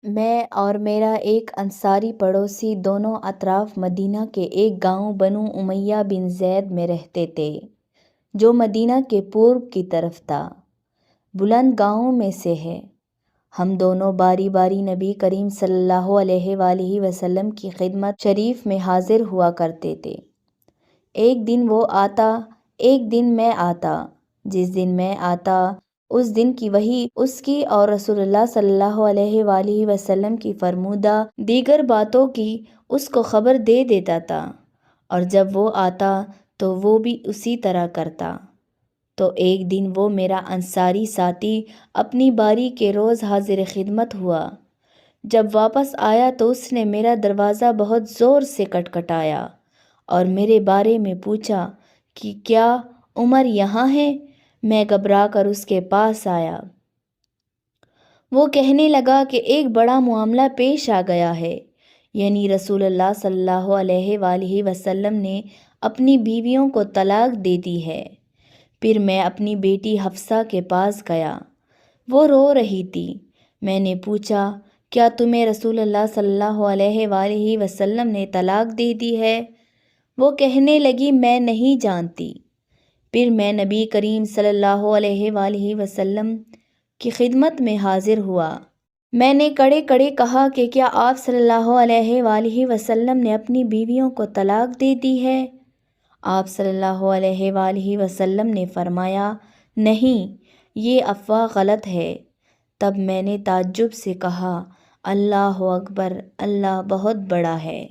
میں اور میرا ایک انصاری پڑوسی دونوں اطراف مدینہ کے ایک گاؤں بنو امیہ بن زید میں رہتے تھے، جو مدینہ کے پورب کی طرف تھا، بلند گاؤں میں سے ہے۔ ہم دونوں باری باری نبی کریم صلی اللہ علیہ وآلہ وسلم کی خدمت شریف میں حاضر ہوا کرتے تھے۔ ایک دن وہ آتا، ایک دن میں آتا۔ جس دن میں آتا اس دن کی وحی اس کی اور رسول اللہ صلی اللہ علیہ وآلہ وسلم کی فرمودہ دیگر باتوں کی اس کو خبر دے دیتا تھا، اور جب وہ آتا تو وہ بھی اسی طرح کرتا۔ تو ایک دن وہ میرا انصاری ساتھی اپنی باری کے روز حاضر خدمت ہوا۔ جب واپس آیا تو اس نے میرا دروازہ بہت زور سے کھٹکھٹایا اور میرے بارے میں پوچھا کہ کیا عمر یہاں ہے؟ میں گھبرا کر اس کے پاس آیا۔ وہ کہنے لگا کہ ایک بڑا معاملہ پیش آ گیا ہے، یعنی رسول اللہ صلی اللہ علیہ وآلہ وسلم نے اپنی بیویوں کو طلاق دے دی ہے۔ پھر میں اپنی بیٹی حفصہ کے پاس گیا، وہ رو رہی تھی۔ میں نے پوچھا، کیا تمہیں رسول اللہ صلی اللہ علیہ وآلہ وسلم نے طلاق دے دی ہے؟ وہ کہنے لگی، میں نہیں جانتی۔ پھر میں نبی کریم صلی اللہ علیہ وآلہ وسلم کی خدمت میں حاضر ہوا۔ میں نے کڑے کڑے کہا کہ کیا آپ صلی اللہ علیہ وآلہ وسلم نے اپنی بیویوں کو طلاق دے دی ہے؟ آپ صلی اللہ علیہ وآلہ وسلم نے فرمایا، نہیں، یہ افواہ غلط ہے۔ تب میں نے تعجب سے کہا، اللہ اکبر، اللہ بہت بڑا ہے۔